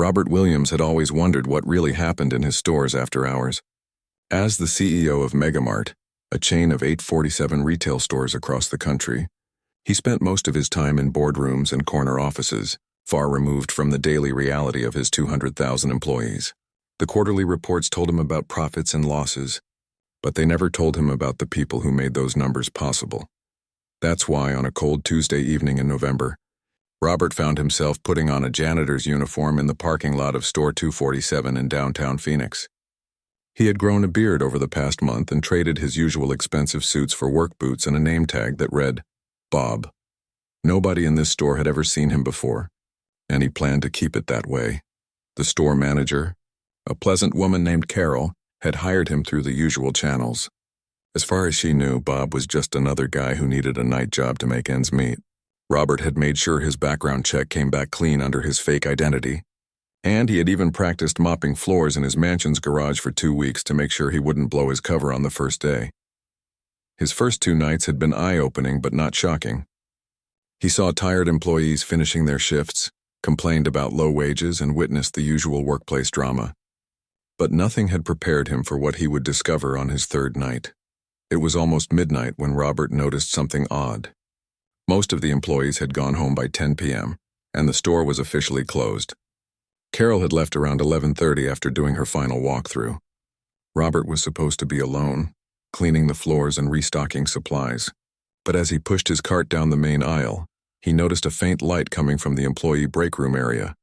Robert Williams had always wondered what really happened in his stores after hours. As the CEO of Megamart, a chain of 847 retail stores across the country, he spent most of his time in boardrooms and corner offices, far removed from the daily reality of his 200,000 employees. The quarterly reports told him about profits and losses, but they never told him about the people who made those numbers possible. That's why, on a cold Tuesday evening in November, Robert found himself putting on a janitor's uniform in the parking lot of Store 247 in downtown Phoenix. He had grown a beard over the past month and traded his usual expensive suits for work boots and a name tag that read, Bob. Nobody in this store had ever seen him before, and he planned to keep it that way. The store manager, a pleasant woman named Carol, had hired him through the usual channels. As far as she knew, Bob was just another guy who needed a night job to make ends meet. Robert had made sure his background check came back clean under his fake identity, and he had even practiced mopping floors in his mansion's garage for 2 weeks to make sure he wouldn't blow his cover on the first day. His first 2 nights had been eye-opening but not shocking. He saw tired employees finishing their shifts, complained about low wages, and witnessed the usual workplace drama. But nothing had prepared him for what he would discover on his 3rd night. It was almost midnight when Robert noticed something odd. Most of the employees had gone home by 10 p.m., and the store was officially closed. Carol had left around 11:30 after doing her final walkthrough. Robert was supposed to be alone, cleaning the floors and restocking supplies. But as he pushed his cart down the main aisle, he noticed a faint light coming from the employee break room area.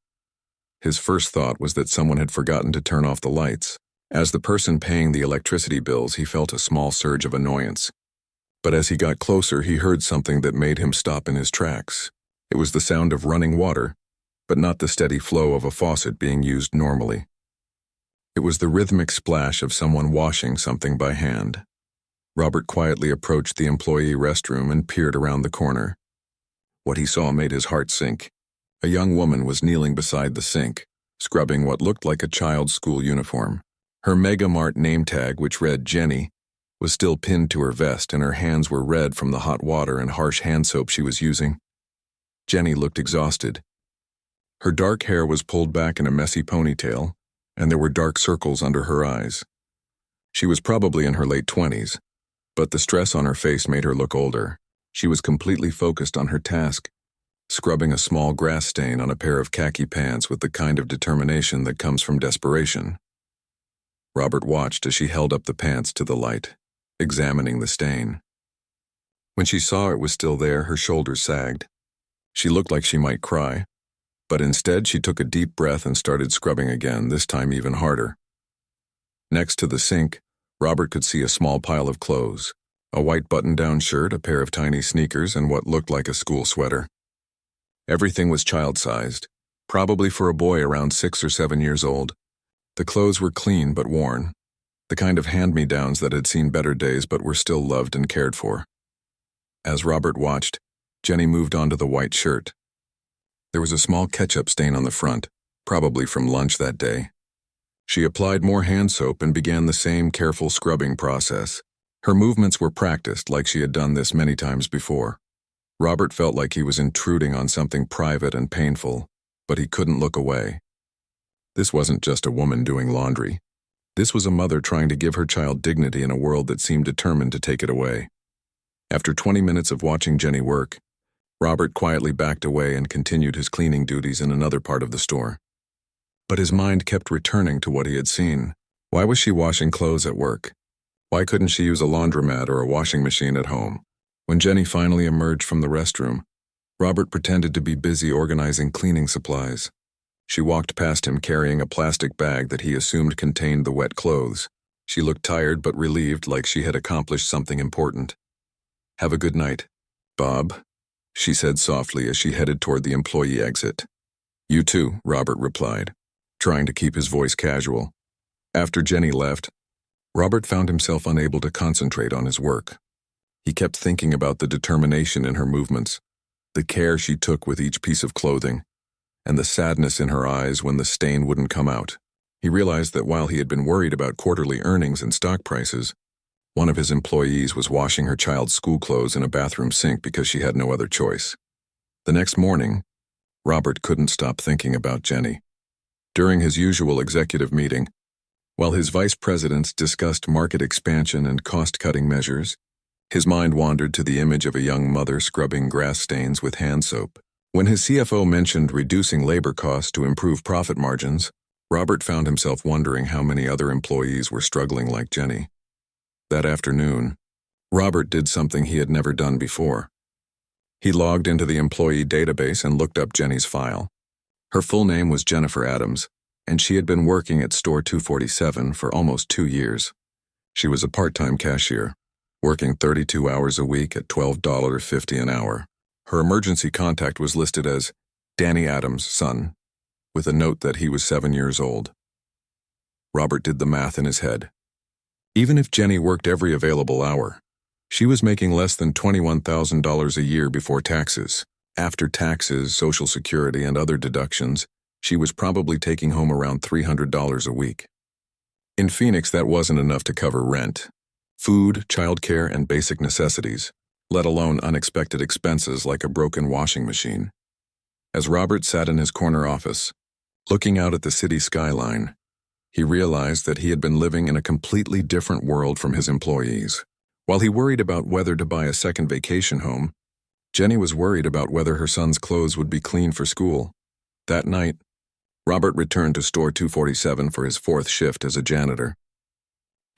His first thought was that someone had forgotten to turn off the lights. As the person paying the electricity bills, he felt a small surge of annoyance. But as he got closer, he heard something that made him stop in his tracks. It was the sound of running water, but not the steady flow of a faucet being used normally. It was the rhythmic splash of someone washing something by hand. Robert quietly approached the employee restroom and peered around the corner. What he saw made his heart sink. A young woman was kneeling beside the sink, scrubbing what looked like a child's school uniform. Her Megamart name tag, which read Jenny, was still pinned to her vest, and her hands were red from the hot water and harsh hand soap she was using. Jenny looked exhausted. Her dark hair was pulled back in a messy ponytail, and there were dark circles under her eyes. She was probably in her late 20s, but the stress on her face made her look older. She was completely focused on her task, scrubbing a small grass stain on a pair of khaki pants with the kind of determination that comes from desperation. Robert watched as she held up the pants to the light, examining the stain. When she saw it was still there, her shoulders sagged. She looked like she might cry, but instead she took a deep breath and started scrubbing again, this time even harder. Next to the sink, Robert could see a small pile of clothes, a white button-down shirt, a pair of tiny sneakers, and what looked like a school sweater. Everything was child-sized, probably for a boy around 6 or 7 years old. The clothes were clean but worn, the kind of hand-me-downs that had seen better days but were still loved and cared for. As Robert watched, Jenny moved on to the white shirt. There was a small ketchup stain on the front, probably from lunch that day. She applied more hand soap and began the same careful scrubbing process. Her movements were practiced, like she had done this many times before. Robert felt like he was intruding on something private and painful, but he couldn't look away. This wasn't just a woman doing laundry. This was a mother trying to give her child dignity in a world that seemed determined to take it away. After 20 minutes of watching Jenny work, Robert quietly backed away and continued his cleaning duties in another part of the store. But his mind kept returning to what he had seen. Why was she washing clothes at work? Why couldn't she use a laundromat or a washing machine at home? When Jenny finally emerged from the restroom, Robert pretended to be busy organizing cleaning supplies. She walked past him carrying a plastic bag that he assumed contained the wet clothes. She looked tired but relieved, like she had accomplished something important. "Have a good night, Bob," she said softly as she headed toward the employee exit. "You too," Robert replied, trying to keep his voice casual. After Jenny left, Robert found himself unable to concentrate on his work. He kept thinking about the determination in her movements, the care she took with each piece of clothing, and the sadness in her eyes when the stain wouldn't come out. He realized that while he had been worried about quarterly earnings and stock prices, one of his employees was washing her child's school clothes in a bathroom sink because she had no other choice. The next morning, Robert couldn't stop thinking about Jenny. During his usual executive meeting, while his vice presidents discussed market expansion and cost-cutting measures, his mind wandered to the image of a young mother scrubbing grass stains with hand soap. When his CFO mentioned reducing labor costs to improve profit margins, Robert found himself wondering how many other employees were struggling like Jenny. That afternoon, Robert did something he had never done before. He logged into the employee database and looked up Jenny's file. Her full name was Jennifer Adams, and she had been working at Store 247 for almost 2 years. She was a part-time cashier, working 32 hours a week at $12.50 an hour. Her emergency contact was listed as Danny Adams' son, with a note that he was 7 years old. Robert did the math in his head. Even if Jenny worked every available hour, she was making less than $21,000 a year before taxes. After taxes, Social Security, and other deductions, she was probably taking home around $300 a week. In Phoenix, that wasn't enough to cover rent, food, childcare, and basic necessities, let alone unexpected expenses like a broken washing machine. As Robert sat in his corner office, looking out at the city skyline, he realized that he had been living in a completely different world from his employees. While he worried about whether to buy a second vacation home, Jenny was worried about whether her son's clothes would be clean for school. That night, Robert returned to Store 247 for his 4th shift as a janitor.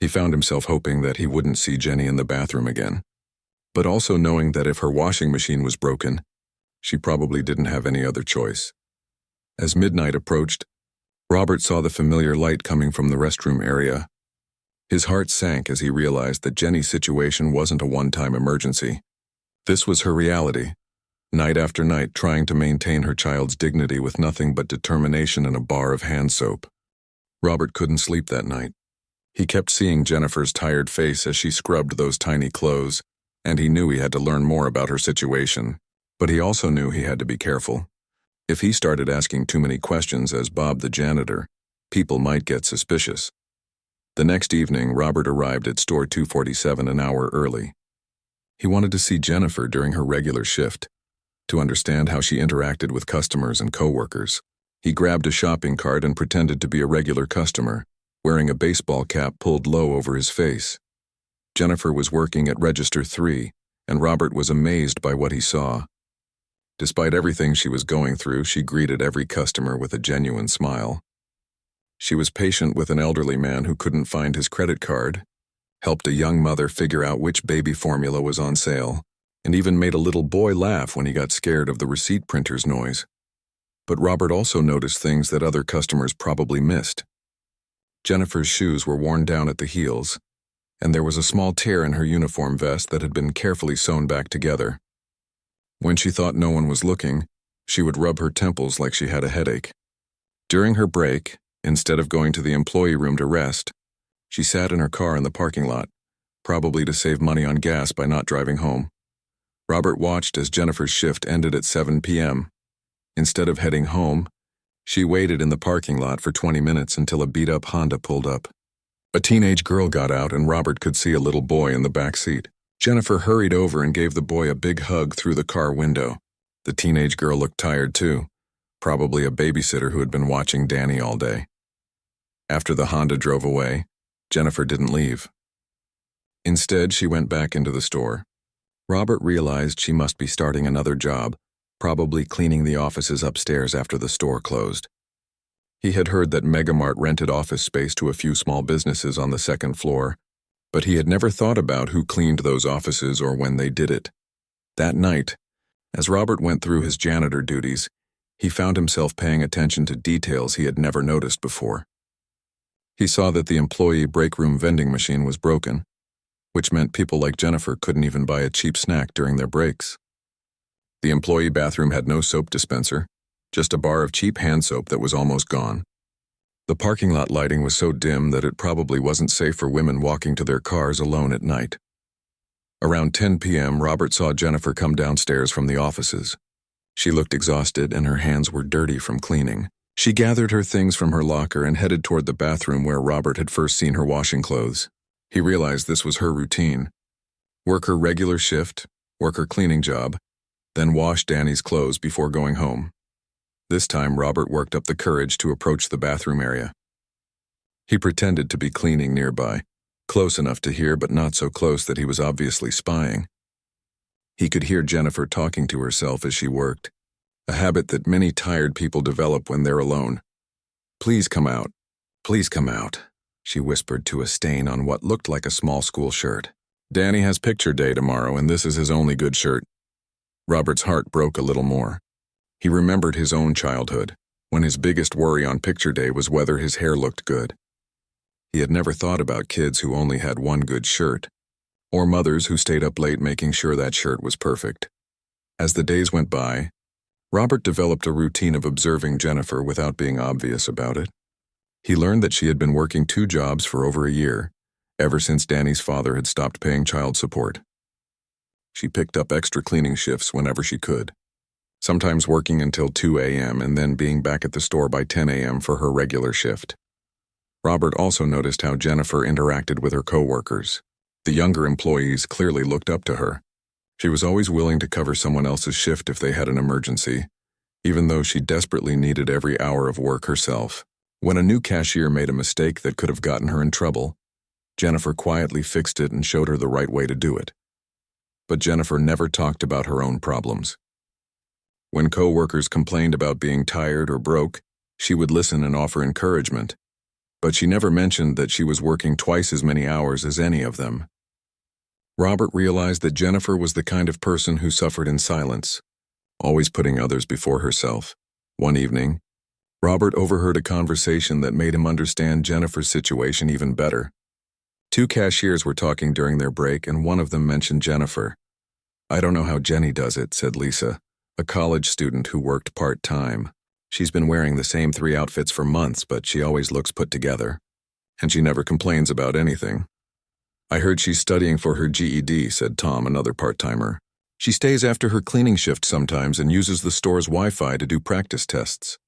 He found himself hoping that he wouldn't see Jenny in the bathroom again, but also knowing that if her washing machine was broken, she probably didn't have any other choice. As midnight approached, Robert saw the familiar light coming from the restroom area. His heart sank as he realized that Jenny's situation wasn't a one-time emergency. This was her reality, night after night trying to maintain her child's dignity with nothing but determination and a bar of hand soap. Robert couldn't sleep that night. He kept seeing Jennifer's tired face as she scrubbed those tiny clothes, and he knew he had to learn more about her situation. But he also knew he had to be careful. If he started asking too many questions as Bob the janitor, people might get suspicious. The next evening, Robert arrived at Store 247 an hour early. He wanted to see Jennifer during her regular shift, to understand how she interacted with customers and coworkers. He grabbed a shopping cart and pretended to be a regular customer, wearing a baseball cap pulled low over his face. Jennifer was working at Register 3, and Robert was amazed by what he saw. Despite everything she was going through, she greeted every customer with a genuine smile. She was patient with an elderly man who couldn't find his credit card, helped a young mother figure out which baby formula was on sale, and even made a little boy laugh when he got scared of the receipt printer's noise. But Robert also noticed things that other customers probably missed. Jennifer's shoes were worn down at the heels, and there was a small tear in her uniform vest that had been carefully sewn back together. When she thought no one was looking, she would rub her temples like she had a headache. During her break, instead of going to the employee room to rest, she sat in her car in the parking lot, probably to save money on gas by not driving home. Robert watched as Jennifer's shift ended at 7 p.m. Instead of heading home, she waited in the parking lot for 20 minutes until a beat-up Honda pulled up. A teenage girl got out and Robert could see a little boy in the back seat. Jennifer hurried over and gave the boy a big hug through the car window. The teenage girl looked tired too, probably a babysitter who had been watching Danny all day. After the Honda drove away, Jennifer didn't leave. Instead, she went back into the store. Robert realized she must be starting another job, probably cleaning the offices upstairs after the store closed. He had heard that Megamart rented office space to a few small businesses on the 2nd floor, but he had never thought about who cleaned those offices or when they did it. That night, as Robert went through his janitor duties, he found himself paying attention to details he had never noticed before. He saw that the employee break room vending machine was broken, which meant people like Jennifer couldn't even buy a cheap snack during their breaks. The employee bathroom had no soap dispenser, just a bar of cheap hand soap that was almost gone. The parking lot lighting was so dim that it probably wasn't safe for women walking to their cars alone at night. Around 10 p.m., Robert saw Jennifer come downstairs from the offices. She looked exhausted and her hands were dirty from cleaning. She gathered her things from her locker and headed toward the bathroom where Robert had first seen her washing clothes. He realized this was her routine. Work her regular shift, work her cleaning job, then wash Danny's clothes before going home. This time, Robert worked up the courage to approach the bathroom area. He pretended to be cleaning nearby, close enough to hear but not so close that he was obviously spying. He could hear Jennifer talking to herself as she worked, a habit that many tired people develop when they're alone. "Please come out. Please come out," she whispered to a stain on what looked like a small school shirt. "Danny has picture day tomorrow, and this is his only good shirt." Robert's heart broke a little more. He remembered his own childhood, when his biggest worry on picture day was whether his hair looked good. He had never thought about kids who only had one good shirt, or mothers who stayed up late making sure that shirt was perfect. As the days went by, Robert developed a routine of observing Jennifer without being obvious about it. He learned that she had been working 2 jobs for over a year, ever since Danny's father had stopped paying child support. She picked up extra cleaning shifts whenever she could, sometimes working until 2 a.m. and then being back at the store by 10 a.m. for her regular shift. Robert also noticed how Jennifer interacted with her coworkers. The younger employees clearly looked up to her. She was always willing to cover someone else's shift if they had an emergency, even though she desperately needed every hour of work herself. When a new cashier made a mistake that could have gotten her in trouble, Jennifer quietly fixed it and showed her the right way to do it. But Jennifer never talked about her own problems. When coworkers complained about being tired or broke, she would listen and offer encouragement. But she never mentioned that she was working twice as many hours as any of them. Robert realized that Jennifer was the kind of person who suffered in silence, always putting others before herself. One evening, Robert overheard a conversation that made him understand Jennifer's situation even better. 2 cashiers were talking during their break, and one of them mentioned Jennifer. "I don't know how Jenny does it," said Lisa, a college student who worked part-time. "She's been wearing the same 3 outfits for months, but she always looks put together. And she never complains about anything." "I heard she's studying for her GED," said Tom, another part-timer. "She stays after her cleaning shift sometimes and uses the store's Wi-Fi to do practice tests."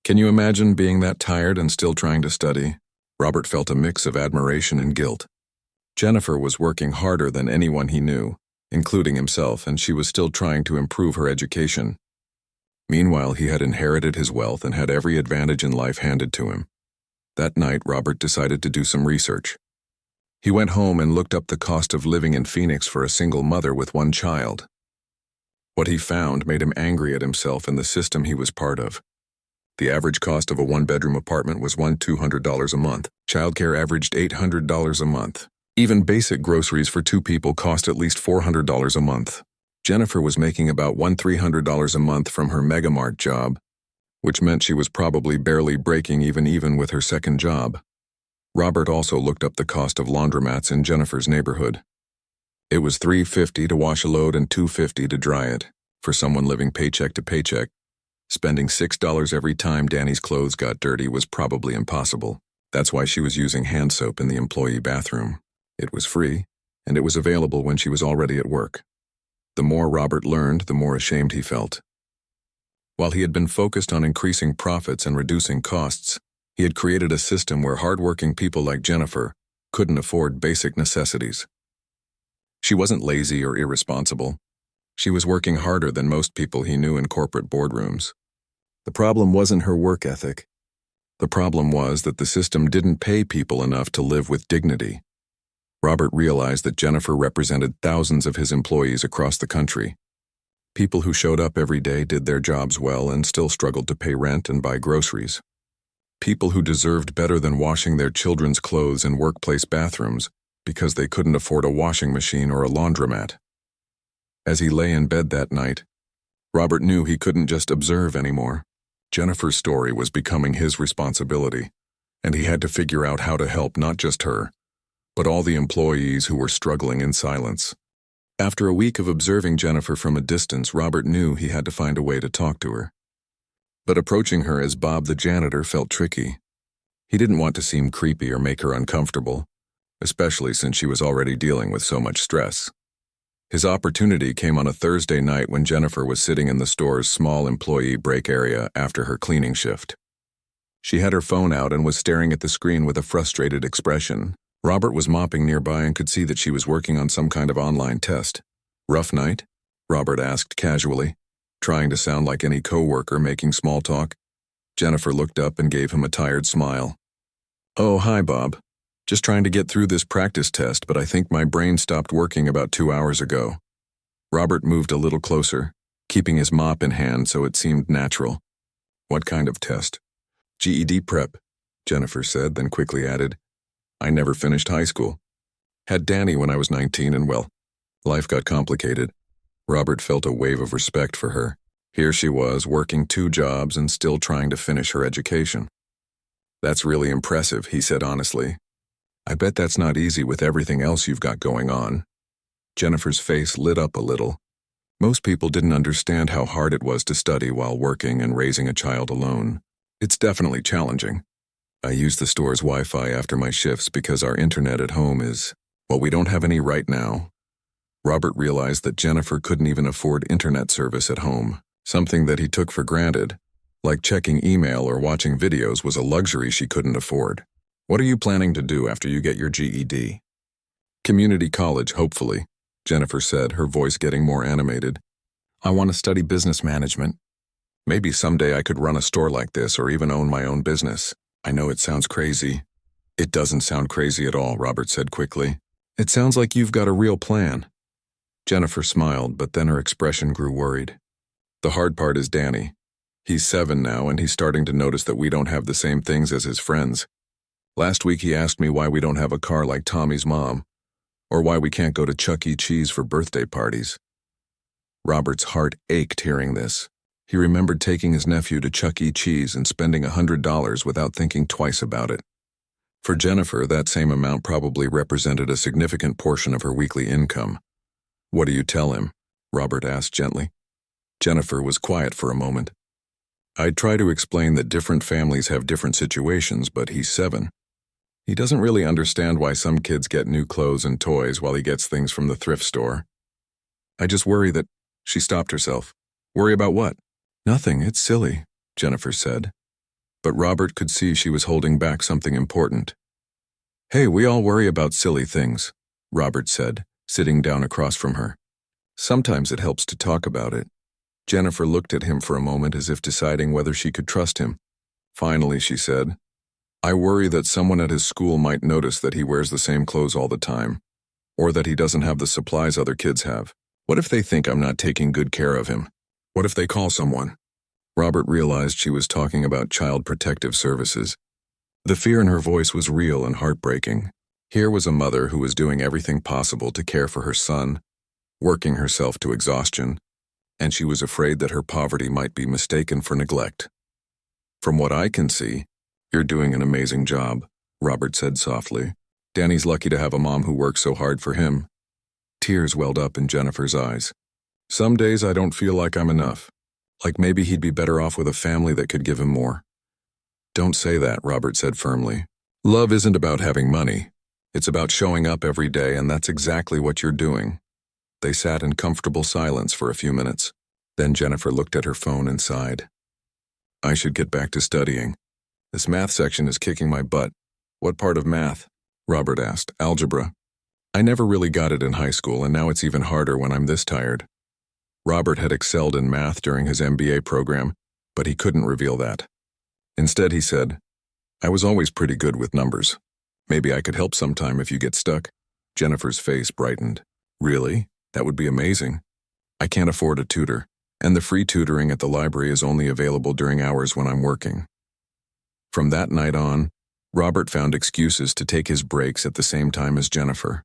Can you imagine being that tired and still trying to study? Robert felt a mix of admiration and guilt. Jennifer was working harder than anyone he knew, including himself, and she was still trying to improve her education. Meanwhile, he had inherited his wealth and had every advantage in life handed to him. That night, Robert decided to do some research. He went home and looked up the cost of living in Phoenix for a single mother with 1 child. What he found made him angry at himself and the system he was part of. The average cost of a 1-bedroom apartment was $200 a month. Childcare averaged $800 a month. Even basic groceries for 2 people cost at least $400 a month. Jennifer was making about $300 a month from her Megamart job, which meant she was probably barely breaking even with her second job. Robert also looked up the cost of laundromats in Jennifer's neighborhood. It was $3.50 to wash a load and $2.50 to dry it. For someone living paycheck to paycheck, spending $6 every time Danny's clothes got dirty was probably impossible. That's why she was using hand soap in the employee bathroom. It was free, and it was available when she was already at work. The more Robert learned, the more ashamed he felt. While he had been focused on increasing profits and reducing costs, he had created a system where hardworking people like Jennifer couldn't afford basic necessities. She wasn't lazy or irresponsible. She was working harder than most people he knew in corporate boardrooms. The problem wasn't her work ethic. The problem was that the system didn't pay people enough to live with dignity. Robert realized that Jennifer represented thousands of his employees across the country. People who showed up every day, did their jobs well, and still struggled to pay rent and buy groceries. People who deserved better than washing their children's clothes in workplace bathrooms because they couldn't afford a washing machine or a laundromat. As he lay in bed that night, Robert knew he couldn't just observe anymore. Jennifer's story was becoming his responsibility, and he had to figure out how to help not just her, but all the employees who were struggling in silence. After a week of observing Jennifer from a distance, Robert knew he had to find a way to talk to her. But approaching her as Bob the janitor felt tricky. He didn't want to seem creepy or make her uncomfortable, especially since she was already dealing with so much stress. His opportunity came on a Thursday night when Jennifer was sitting in the store's small employee break area after her cleaning shift. She had her phone out and was staring at the screen with a frustrated expression. Robert was mopping nearby and could see that she was working on some kind of online test. "Rough night?" Robert asked casually. trying to sound like any coworker making small talk. Jennifer looked up and gave him a tired smile. "Oh, hi, Bob. Just trying to get through this practice test, but I think my brain stopped working about 2 hours ago." Robert moved a little closer, keeping his mop in hand so it seemed natural. "What kind of test?" "GED prep," Jennifer said, then quickly added, "I never finished high school. Had Danny when I was 19 and well, life got complicated." Robert felt a wave of respect for her. Here she was, working 2 jobs and still trying to finish her education. "That's really impressive," he said honestly. "I bet that's not easy with everything else you've got going on." Jennifer's face lit up a little. Most people didn't understand how hard it was to study while working and raising a child alone. "It's definitely challenging. I use the store's Wi-Fi after my shifts because our internet at home is, well, we don't have any right now." Robert realized that Jennifer couldn't even afford internet service at home. Something that he took for granted, like checking email or watching videos, was a luxury she couldn't afford. "What are you planning to do after you get your GED?" "Community college, hopefully," Jennifer said, her voice getting more animated. "I want to study business management. Maybe someday I could run a store like this or even own my own business." "I know it sounds crazy." "It doesn't sound crazy at all," Robert said quickly. "It sounds like you've got a real plan." Jennifer smiled, but then her expression grew worried. "The hard part is Danny. He's 7 now, and he's starting to notice that we don't have the same things as his friends. Last week he asked me why we don't have a car like Tommy's mom, or why we can't go to Chuck E. Cheese for birthday parties." Robert's heart ached hearing this. He remembered taking his nephew to Chuck E. Cheese and spending $100 without thinking twice about it. For Jennifer, that same amount probably represented a significant portion of her weekly income. "What do you tell him?" Robert asked gently. Jennifer was quiet for a moment. "I'd try to explain that different families have different situations, but he's 7. He doesn't really understand why some kids get new clothes and toys while he gets things from the thrift store. I just worry that—" She stopped herself. "Worry about what?" "Nothing, it's silly," Jennifer said. But Robert could see she was holding back something important. "Hey, we all worry about silly things," Robert said, sitting down across from her. "Sometimes it helps to talk about it." Jennifer looked at him for a moment as if deciding whether she could trust him. Finally, she said, "I worry that someone at his school might notice that he wears the same clothes all the time, or that he doesn't have the supplies other kids have. What if they think I'm not taking good care of him? What if they call someone?" Robert realized she was talking about Child Protective Services. The fear in her voice was real and heartbreaking. Here was a mother who was doing everything possible to care for her son, working herself to exhaustion, and she was afraid that her poverty might be mistaken for neglect. "From what I can see, you're doing an amazing job," Robert said softly. "Danny's lucky to have a mom who works so hard for him." Tears welled up in Jennifer's eyes. "Some days I don't feel like I'm enough. Like maybe he'd be better off with a family that could give him more." "Don't say that," Robert said firmly. "Love isn't about having money. It's about showing up every day, and that's exactly what you're doing." They sat in comfortable silence for a few minutes. Then Jennifer looked at her phone and sighed. "I should get back to studying. This math section is kicking my butt." "What part of math?" Robert asked. "Algebra. I never really got it in high school, and now it's even harder when I'm this tired." Robert had excelled in math during his MBA program, but he couldn't reveal that. Instead, he said, "I was always pretty good with numbers. Maybe I could help sometime if you get stuck." Jennifer's face brightened. "Really? That would be amazing. I can't afford a tutor, and the free tutoring at the library is only available during hours when I'm working." From that night on, Robert found excuses to take his breaks at the same time as Jennifer.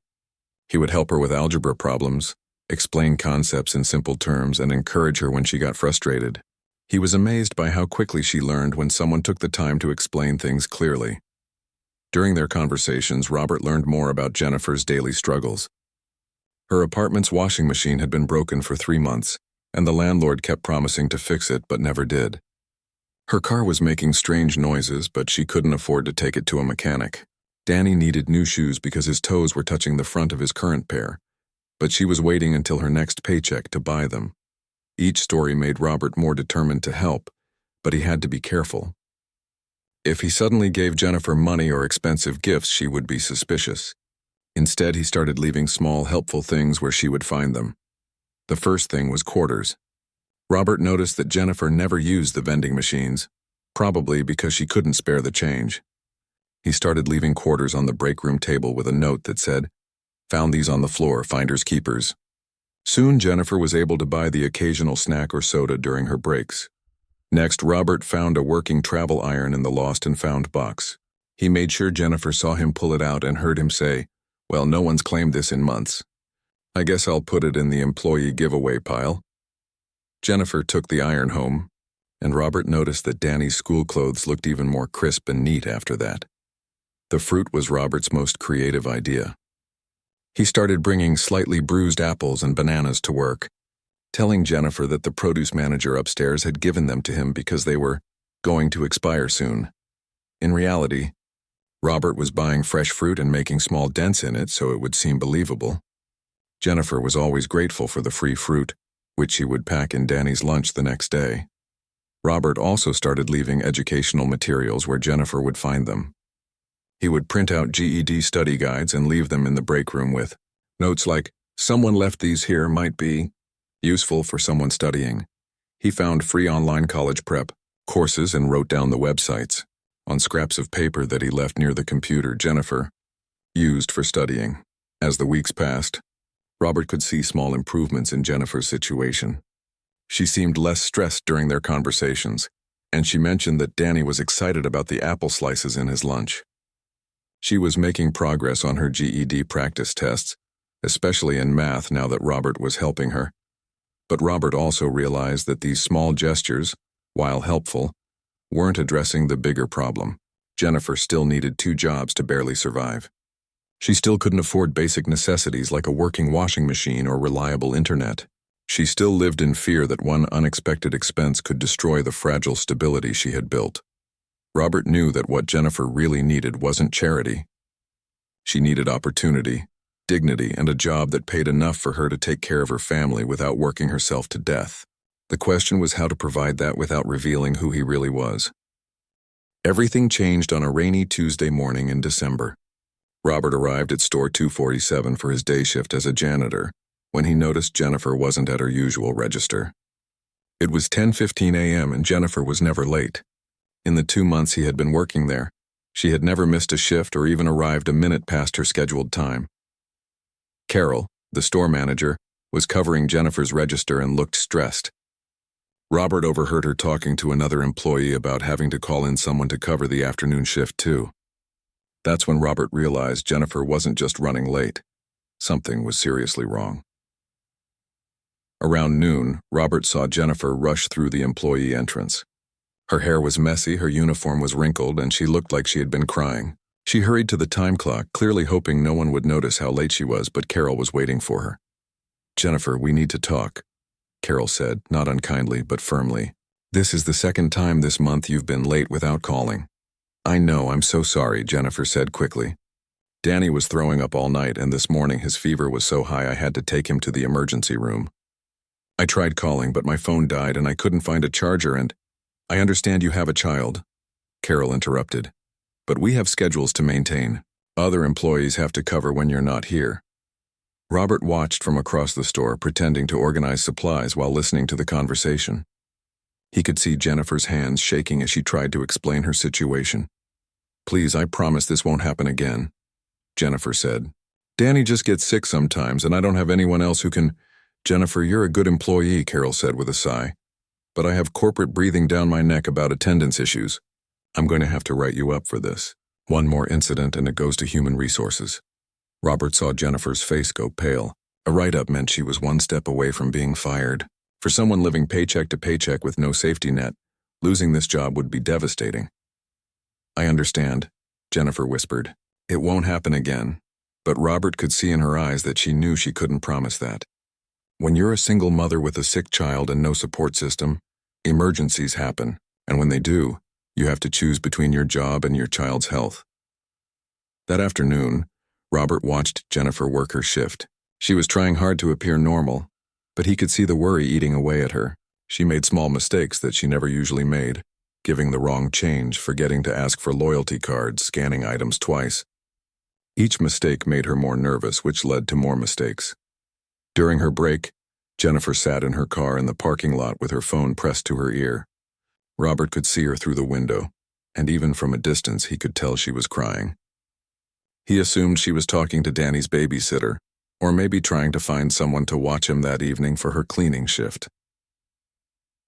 He would help her with algebra problems, explain concepts in simple terms, and encourage her when she got frustrated. He was amazed by how quickly she learned when someone took the time to explain things clearly. During their conversations, Robert learned more about Jennifer's daily struggles. Her apartment's washing machine had been broken for 3 months, and the landlord kept promising to fix it but never did. Her car was making strange noises, but she couldn't afford to take it to a mechanic. Danny needed new shoes because his toes were touching the front of his current pair, but she was waiting until her next paycheck to buy them. Each story made Robert more determined to help, but he had to be careful. If he suddenly gave Jennifer money or expensive gifts, she would be suspicious. Instead, he started leaving small, helpful things where she would find them. The first thing was quarters. Robert noticed that Jennifer never used the vending machines, probably because she couldn't spare the change. He started leaving quarters on the break room table with a note that said, "Found these on the floor, finders keepers." Soon Jennifer was able to buy the occasional snack or soda during her breaks. Next, Robert found a working travel iron in the lost and found box. He made sure Jennifer saw him pull it out and heard him say, "Well, no one's claimed this in months. I guess I'll put it in the employee giveaway pile." Jennifer took the iron home, and Robert noticed that Danny's school clothes looked even more crisp and neat after that. The fruit was Robert's most creative idea. He started bringing slightly bruised apples and bananas to work, telling Jennifer that the produce manager upstairs had given them to him because they were going to expire soon. In reality, Robert was buying fresh fruit and making small dents in it so it would seem believable. Jennifer was always grateful for the free fruit, which she would pack in Danny's lunch the next day. Robert also started leaving educational materials where Jennifer would find them. He would print out GED study guides and leave them in the break room with notes like, "Someone left these here, might be useful for someone studying." He found free online college prep courses and wrote down the websites on scraps of paper that he left near the computer Jennifer used for studying. As the weeks passed, Robert could see small improvements in Jennifer's situation. She seemed less stressed during their conversations, and she mentioned that Danny was excited about the apple slices in his lunch. She was making progress on her GED practice tests, especially in math now that Robert was helping her. But Robert also realized that these small gestures, while helpful, weren't addressing the bigger problem. Jennifer still needed 2 jobs to barely survive. She still couldn't afford basic necessities like a working washing machine or reliable internet. She still lived in fear that one unexpected expense could destroy the fragile stability she had built. Robert knew that what Jennifer really needed wasn't charity. She needed opportunity, dignity, and a job that paid enough for her to take care of her family without working herself to death. The question was how to provide that without revealing who he really was. Everything changed on a rainy Tuesday morning in December. Robert arrived at store 247 for his day shift as a janitor when he noticed Jennifer wasn't at her usual register. It was 10:15 a.m. and Jennifer was never late. In the 2 months he had been working there, she had never missed a shift or even arrived a minute past her scheduled time. Carol, the store manager, was covering Jennifer's register and looked stressed. Robert overheard her talking to another employee about having to call in someone to cover the afternoon shift too. That's when Robert realized Jennifer wasn't just running late. Something was seriously wrong. Around noon, Robert saw Jennifer rush through the employee entrance. Her hair was messy, her uniform was wrinkled, and she looked like she had been crying. She hurried to the time clock, clearly hoping no one would notice how late she was, but Carol was waiting for her. "Jennifer, we need to talk," Carol said, not unkindly, but firmly. "This is the second time this month you've been late without calling." "I know, I'm so sorry," Jennifer said quickly. "Danny was throwing up all night, and this morning his fever was so high I had to take him to the emergency room. I tried calling, but my phone died and I couldn't find a charger and—" "I understand you have a child," Carol interrupted. "But we have schedules to maintain. Other employees have to cover when you're not here." Robert watched from across the store, pretending to organize supplies while listening to the conversation. He could see Jennifer's hands shaking as she tried to explain her situation. "Please, I promise this won't happen again," Jennifer said. "Danny just gets sick sometimes, and I don't have anyone else who can—" "Jennifer, you're a good employee," Carol said with a sigh. "But I have corporate breathing down my neck about attendance issues. I'm going to have to write you up for this. One more incident and it goes to human resources." Robert saw Jennifer's face go pale. A write-up meant she was one step away from being fired. For someone living paycheck to paycheck with no safety net, losing this job would be devastating. "I understand," Jennifer whispered. "It won't happen again." But Robert could see in her eyes that she knew she couldn't promise that. When you're a single mother with a sick child and no support system, emergencies happen, and when they do, you have to choose between your job and your child's health. That afternoon, Robert watched Jennifer work her shift. She was trying hard to appear normal, but he could see the worry eating away at her. She made small mistakes that she never usually made, giving the wrong change, forgetting to ask for loyalty cards, scanning items twice. Each mistake made her more nervous, which led to more mistakes. During her break, Jennifer sat in her car in the parking lot with her phone pressed to her ear. Robert could see her through the window, and even from a distance he could tell she was crying. He assumed she was talking to Danny's babysitter, or maybe trying to find someone to watch him that evening for her cleaning shift.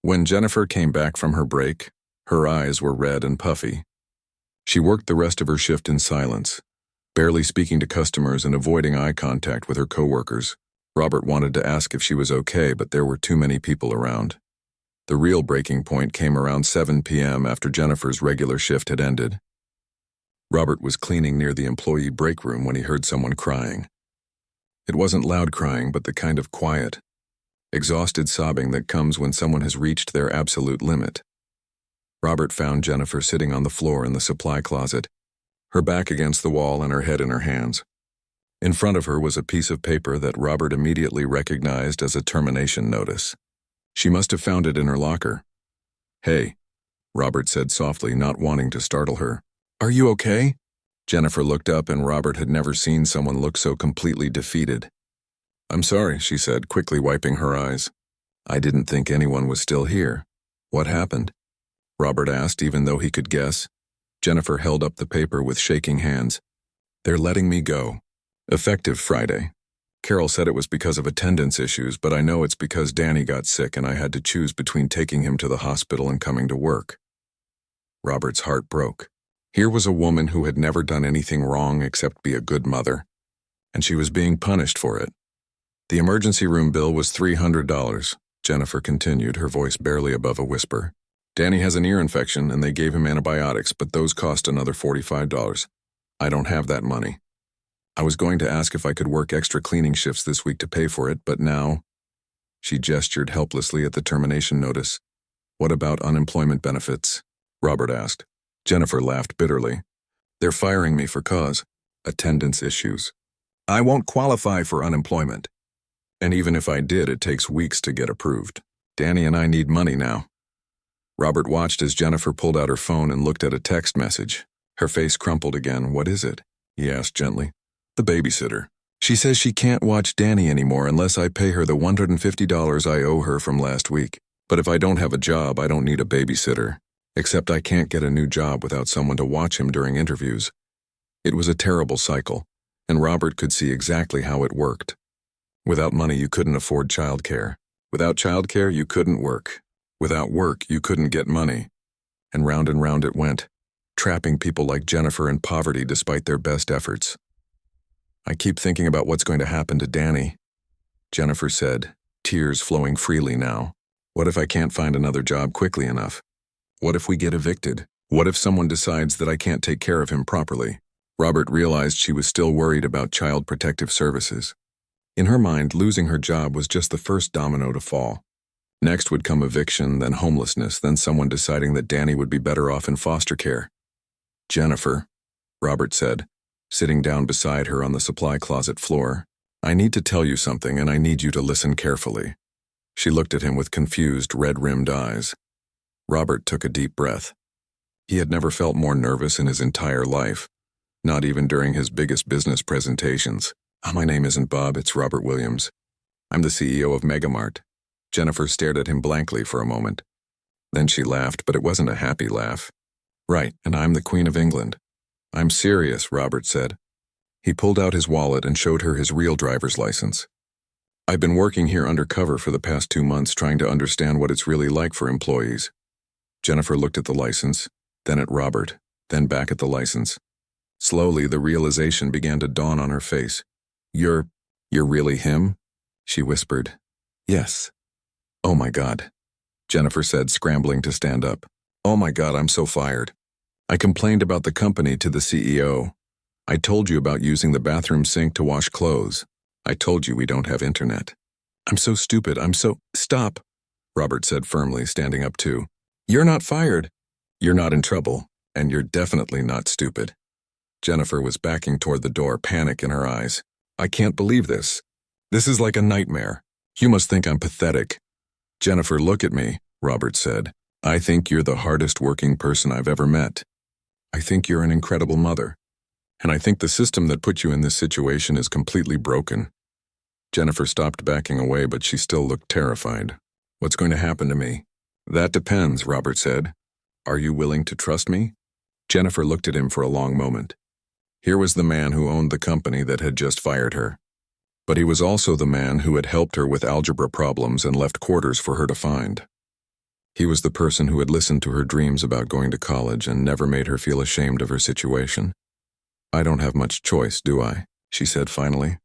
When Jennifer came back from her break, her eyes were red and puffy. She worked the rest of her shift in silence, barely speaking to customers and avoiding eye contact with her coworkers. Robert wanted to ask if she was okay, but there were too many people around. The real breaking point came around 7 p.m. after Jennifer's regular shift had ended. Robert was cleaning near the employee break room when he heard someone crying. It wasn't loud crying, but the kind of quiet, exhausted sobbing that comes when someone has reached their absolute limit. Robert found Jennifer sitting on the floor in the supply closet, her back against the wall and her head in her hands. In front of her was a piece of paper that Robert immediately recognized as a termination notice. She must have found it in her locker. "Hey," Robert said softly, not wanting to startle her. "Are you okay?" Jennifer looked up, and Robert had never seen someone look so completely defeated. "I'm sorry," she said, quickly wiping her eyes. "I didn't think anyone was still here. What happened?" Robert asked, even though he could guess. Jennifer held up the paper with shaking hands. "They're letting me go. Effective Friday. Carol said it was because of attendance issues, but I know it's because Danny got sick and I had to choose between taking him to the hospital and coming to work." Robert's heart broke. Here was a woman who had never done anything wrong except be a good mother, and she was being punished for it. "The emergency room bill was $300, Jennifer continued, her voice barely above a whisper. "Danny has an ear infection and they gave him antibiotics, but those cost another $45. I don't have that money. I was going to ask if I could work extra cleaning shifts this week to pay for it, but now—" She gestured helplessly at the termination notice. "What about unemployment benefits?" Robert asked. Jennifer laughed bitterly. "They're firing me for cause attendance issues. I won't qualify for unemployment. And even if I did, it takes weeks to get approved. Danny and I need money now." Robert watched as Jennifer pulled out her phone and looked at a text message. Her face crumpled again. "What is it?" he asked gently. "The babysitter. She says she can't watch Danny anymore unless I pay her the $150 I owe her from last week. But if I don't have a job, I don't need a babysitter. Except I can't get a new job without someone to watch him during interviews." It was a terrible cycle, and Robert could see exactly how it worked. Without money, you couldn't afford childcare. Without childcare, you couldn't work. Without work, you couldn't get money. And round it went, trapping people like Jennifer in poverty despite their best efforts. "I keep thinking about what's going to happen to Danny," Jennifer said, tears flowing freely now. "What if I can't find another job quickly enough? What if we get evicted? What if someone decides that I can't take care of him properly?" Robert realized she was still worried about Child Protective Services. In her mind, losing her job was just the first domino to fall. Next would come eviction, then homelessness, then someone deciding that Danny would be better off in foster care. "Jennifer," Robert said, sitting down beside her on the supply closet floor, "I need to tell you something, and I need you to listen carefully." She looked at him with confused, red-rimmed eyes. Robert took a deep breath. He had never felt more nervous in his entire life, not even during his biggest business presentations. "My name isn't Bob, it's Robert Williams. I'm the CEO of Megamart." Jennifer stared at him blankly for a moment. Then she laughed, but it wasn't a happy laugh. "Right, and I'm the Queen of England." "I'm serious," Robert said. He pulled out his wallet and showed her his real driver's license. "I've been working here undercover for the past 2 months trying to understand what it's really like for employees." Jennifer looked at the license, then at Robert, then back at the license. Slowly, the realization began to dawn on her face. You're really him?" she whispered. "Yes." "Oh my God," Jennifer said, scrambling to stand up. "Oh my God, I'm so fired. I complained about the company to the CEO. I told you about using the bathroom sink to wash clothes. I told you we don't have internet. I'm so stupid, Stop," Robert said firmly, standing up too. "You're not fired. You're not in trouble, and you're definitely not stupid." Jennifer was backing toward the door, panic in her eyes. "I can't believe this. This is like a nightmare. You must think I'm pathetic." "Jennifer, look at me," Robert said. "I think you're the hardest working person I've ever met. I think you're an incredible mother. And I think the system that put you in this situation is completely broken. Jennifer stopped backing away, but she still looked terrified. What's going to happen to me? That depends, Robert said. Are you willing to trust me? Jennifer looked at him for a long moment. Here was the man who owned the company that had just fired her. But he was also the man who had helped her with algebra problems and left quarters for her to find. He was the person who had listened to her dreams about going to college and never made her feel ashamed of her situation. I don't have much choice, do I? She said finally.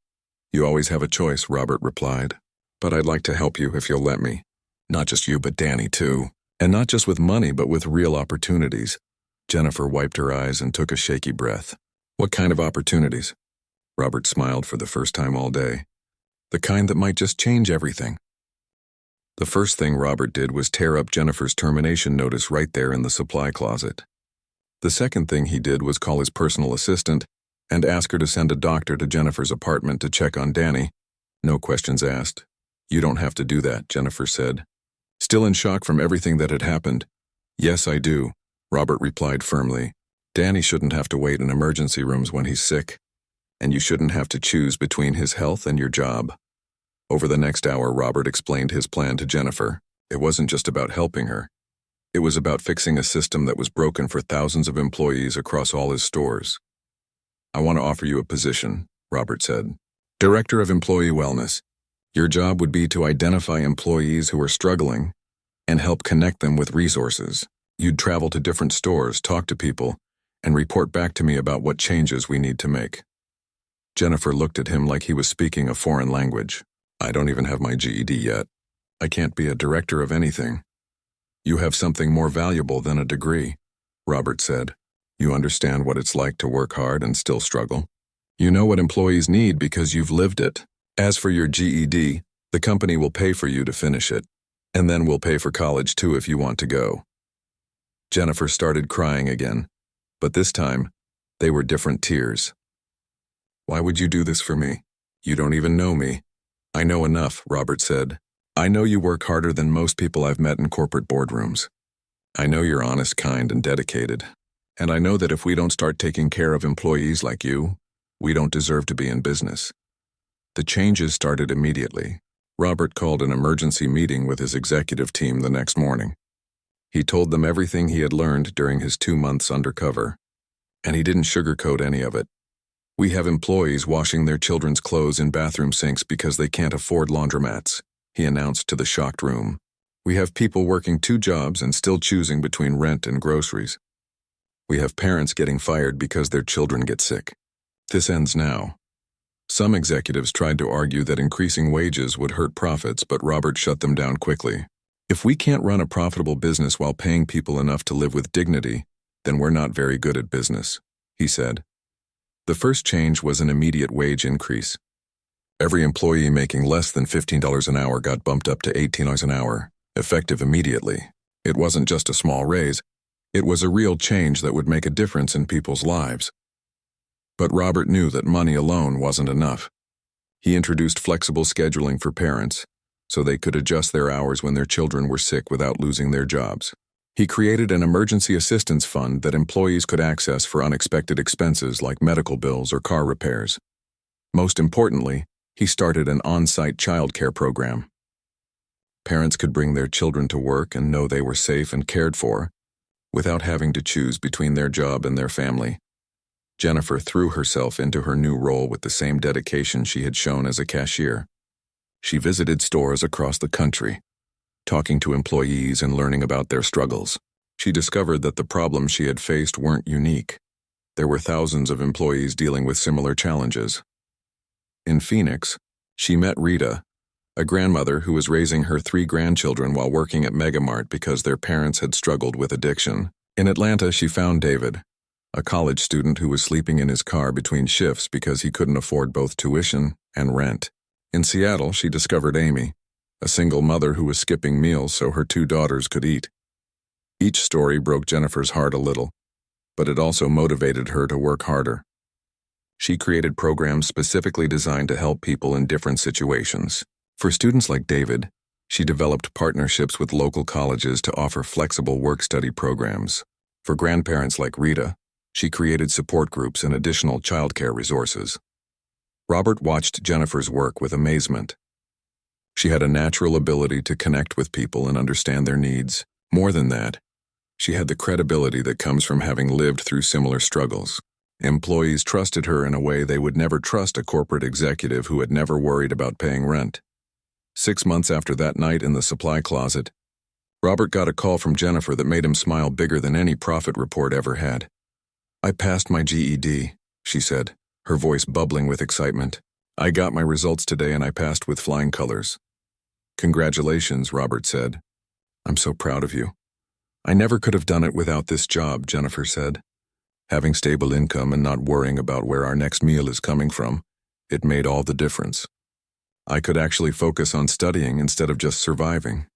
You always have a choice, Robert replied. But I'd like to help you if you'll let me. Not just you, but Danny too. And not just with money, but with real opportunities. Jennifer wiped her eyes and took a shaky breath. What kind of opportunities? Robert smiled for the first time all day. The kind that might just change everything. The first thing Robert did was tear up Jennifer's termination notice right there in the supply closet. The second thing he did was call his personal assistant and ask her to send a doctor to Jennifer's apartment to check on Danny. No questions asked. You don't have to do that, Jennifer said. Still in shock from everything that had happened. Yes, I do, Robert replied firmly. Danny shouldn't have to wait in emergency rooms when he's sick. And you shouldn't have to choose between his health and your job. Over the next hour, Robert explained his plan to Jennifer. It wasn't just about helping her. It was about fixing a system that was broken for thousands of employees across all his stores. I want to offer you a position, Robert said. Director of Employee Wellness. Your job would be to identify employees who are struggling and help connect them with resources. You'd travel to different stores, talk to people, and report back to me about what changes we need to make. Jennifer looked at him like he was speaking a foreign language. I don't even have my GED yet. I can't be a director of anything. You have something more valuable than a degree, Robert said. You understand what it's like to work hard and still struggle. You know what employees need because you've lived it. As for your GED, the company will pay for you to finish it, and then we'll pay for college too if you want to go. Jennifer started crying again, but this time, they were different tears. Why would you do this for me? You don't even know me. I know enough, Robert said. I know you work harder than most people I've met in corporate boardrooms. I know you're honest, kind, and dedicated. And I know that if we don't start taking care of employees like you, we don't deserve to be in business. The changes started immediately. Robert called an emergency meeting with his executive team the next morning. He told them everything he had learned during his 2 months undercover. And he didn't sugarcoat any of it. We have employees washing their children's clothes in bathroom sinks because they can't afford laundromats, he announced to the shocked room. We have people working 2 jobs and still choosing between rent and groceries. We have parents getting fired because their children get sick. This ends now. Some executives tried to argue that increasing wages would hurt profits, but Robert shut them down quickly. If we can't run a profitable business while paying people enough to live with dignity, then we're not very good at business, he said. The first change was an immediate wage increase. Every employee making less than $15 an hour got bumped up to $18 an hour, effective immediately. It wasn't just a small raise, it was a real change that would make a difference in people's lives. But Robert knew that money alone wasn't enough. He introduced flexible scheduling for parents, so they could adjust their hours when their children were sick without losing their jobs. He created an emergency assistance fund that employees could access for unexpected expenses like medical bills or car repairs. Most importantly, he started an on-site childcare program. Parents could bring their children to work and know they were safe and cared for, without having to choose between their job and their family. Jennifer threw herself into her new role with the same dedication she had shown as a cashier. She visited stores across the country, talking to employees and learning about their struggles. She discovered that the problems she had faced weren't unique. There were thousands of employees dealing with similar challenges. In Phoenix, she met Rita, a grandmother who was raising her 3 grandchildren while working at Megamart because their parents had struggled with addiction. In Atlanta, she found David, a college student who was sleeping in his car between shifts because he couldn't afford both tuition and rent. In Seattle, she discovered Amy, a single mother who was skipping meals so her 2 daughters could eat. Each story broke Jennifer's heart a little, but it also motivated her to work harder. She created programs specifically designed to help people in different situations. For students like David, she developed partnerships with local colleges to offer flexible work-study programs. For grandparents like Rita, she created support groups and additional childcare resources. Robert watched Jennifer's work with amazement. She had a natural ability to connect with people and understand their needs. More than that, she had the credibility that comes from having lived through similar struggles. Employees trusted her in a way they would never trust a corporate executive who had never worried about paying rent. 6 months after that night in the supply closet, Robert got a call from Jennifer that made him smile bigger than any profit report ever had. "I passed my GED," she said, her voice bubbling with excitement. "I got my results today and I passed with flying colors." "Congratulations," Robert said. "I'm so proud of you." "I never could have done it without this job," Jennifer said. "Having stable income and not worrying about where our next meal is coming from, it made all the difference. I could actually focus on studying instead of just surviving."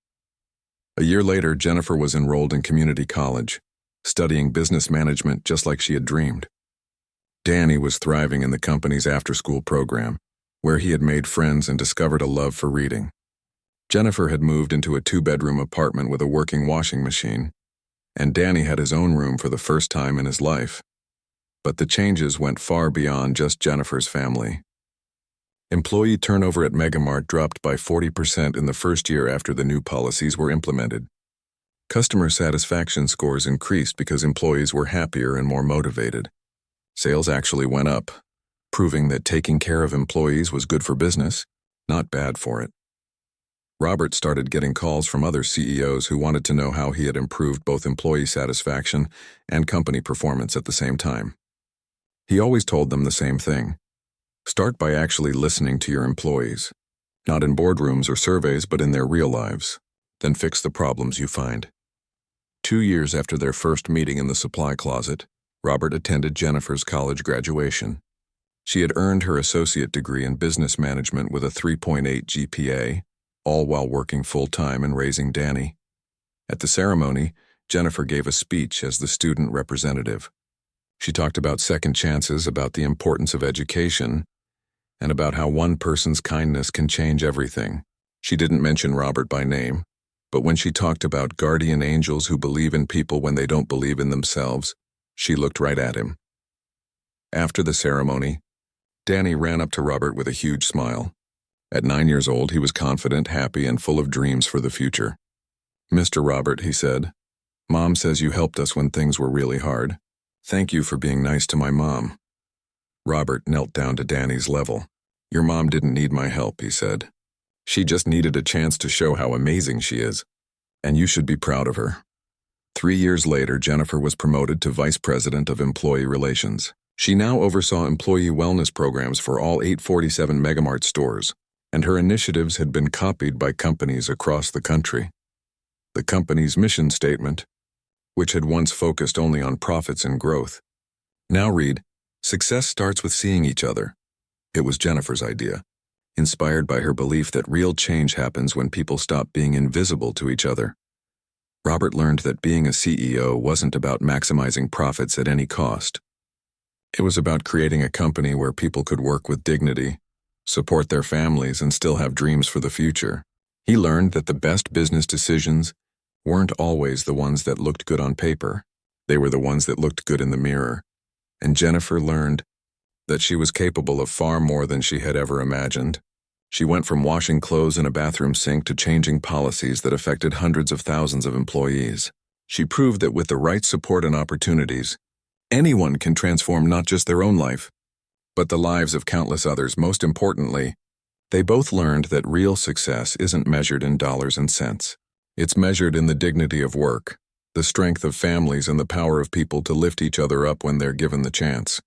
A year later, Jennifer was enrolled in community college, studying business management just like she had dreamed. Danny was thriving in the company's after-school program, where he had made friends and discovered a love for reading. Jennifer had moved into a 2-bedroom apartment with a working washing machine, and Danny had his own room for the first time in his life. But the changes went far beyond just Jennifer's family. Employee turnover at Megamart dropped by 40% in the first year after the new policies were implemented. Customer satisfaction scores increased because employees were happier and more motivated. Sales actually went up, proving that taking care of employees was good for business, not bad for it. Robert started getting calls from other CEOs who wanted to know how he had improved both employee satisfaction and company performance at the same time. He always told them the same thing: start by actually listening to your employees, not in boardrooms or surveys, but in their real lives. Then fix the problems you find. 2 years after their first meeting in the supply closet, Robert attended Jennifer's college graduation. She had earned her associate degree in business management with a 3.8 GPA, all while working full-time and raising Danny. At the ceremony, Jennifer gave a speech as the student representative. She talked about second chances, about the importance of education, and about how one person's kindness can change everything. She didn't mention Robert by name, but when she talked about guardian angels who believe in people when they don't believe in themselves, she looked right at him. After the ceremony, Danny ran up to Robert with a huge smile. At 9 years old, he was confident, happy, and full of dreams for the future. "Mr. Robert," he said, "Mom says you helped us when things were really hard. Thank you for being nice to my mom." Robert knelt down to Danny's level. "Your mom didn't need my help," he said. "She just needed a chance to show how amazing she is, and you should be proud of her." 3 years later, Jennifer was promoted to Vice President of Employee Relations. She now oversaw employee wellness programs for all 847 Megamart stores, and her initiatives had been copied by companies across the country. The company's mission statement, which had once focused only on profits and growth, now read, "Success starts with seeing each other." It was Jennifer's idea, inspired by her belief that real change happens when people stop being invisible to each other. Robert learned that being a CEO wasn't about maximizing profits at any cost. It was about creating a company where people could work with dignity, support their families, and still have dreams for the future. He learned that the best business decisions weren't always the ones that looked good on paper. They were the ones that looked good in the mirror. And Jennifer learned that she was capable of far more than she had ever imagined. She went from washing clothes in a bathroom sink to changing policies that affected hundreds of thousands of employees. She proved that with the right support and opportunities, anyone can transform not just their own life, but the lives of countless others. Most importantly, they both learned that real success isn't measured in dollars and cents. It's measured in the dignity of work, the strength of families, and the power of people to lift each other up when they're given the chance.